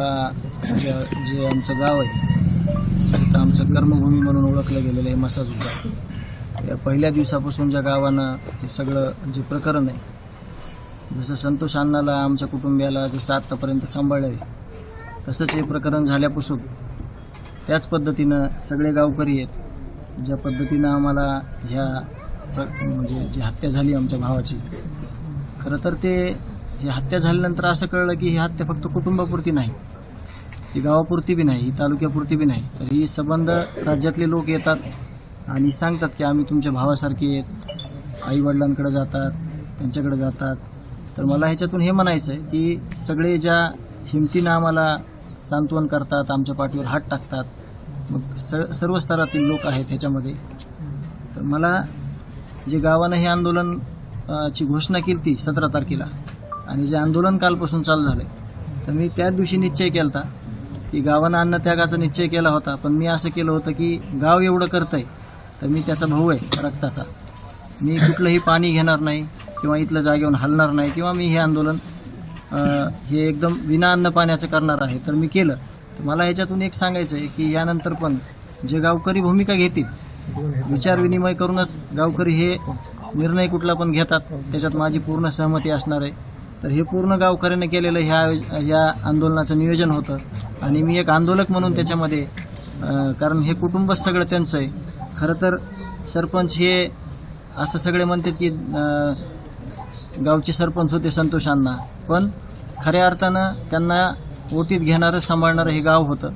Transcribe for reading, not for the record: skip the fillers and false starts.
मला जे आमचं गाव आहे तिथं आमचं कर्मभूमी म्हणून ओळखलं गेलेलं आहे मसाजोद्धा. या पहिल्या दिवसापासून ज्या गावानं हे सगळं जे प्रकरण आहे, जसं संतोष अण्णाला आमच्या कुटुंबियाला जसं आत्तापर्यंत सांभाळलं आहे, तसंच हे प्रकरण झाल्यापासून त्याच पद्धतीनं सगळे गावकरी आहेत. ज्या पद्धतीनं आम्हाला ह्या म्हणजे जी हत्या झाली आमच्या भावाची, खरं तर ही हत्या झाल्यानंतर असं कळलं की ही हत्या फक्त कुटुंबापुरती नाही, ही गावापुरती बी नाही, ही तालुक्यापुरती बी नाही, तर ही संबंध राज्यातले लोक येतात आणि सांगतात की आम्ही तुमच्या भावासारखे आहेत, आईवडिलांकडे जातात, त्यांच्याकडे जातात. तर मला ह्याच्यातून हे म्हणायचं आहे की सगळे ज्या हिमतीनं आम्हाला सांत्वन करतात, आमच्या पाठीवर हात टाकतात, मग सर्व स्तरातील लोक आहेत ह्याच्यामध्ये. तर मला जे गावानं हे आंदोलन ची घोषणा केली ती 17 तारखेला, आणि जे आंदोलन कालपासून चालू झालं, तर मी त्याच दिवशी निश्चय केला होता की गावानं अन्नत्यागाचा निश्चय केला होता. पण मी असं केलं होतं की गाव एवढं करतंय तर मी त्याचा भाऊ आहे रक्ताचा, मी कुठलंही पाणी घेणार नाही किंवा इथलं जागेवरून हलणार नाही, किंवा मी हे आंदोलन हे एकदम विना अन्न पाण्याचं करणार आहे. तर मी केलं. तर मला ह्याच्यातून एक सांगायचं आहे की यानंतर पण जे गावकरी भूमिका घेतील, विचार विनिमय करूनच गावकरी हे निर्णय कुठला पण घेतात, त्याच्यात माझी पूर्ण सहमती असणार आहे. तर हे पूर्ण गावकऱ्याने केलेलं ह्या आंदोलनाचं नियोजन होतं, आणि मी एक आंदोलक म्हणून त्याच्यामध्ये, कारण हे कुटुंबच सगळं त्यांचं आहे. खरं तर सरपंच हे असं सगळे म्हणतात की गावचे सरपंच होते संतोष अण्णा, पण खऱ्या अर्थानं त्यांना ओटीत घेणारं सांभाळणारं हे गाव होतं.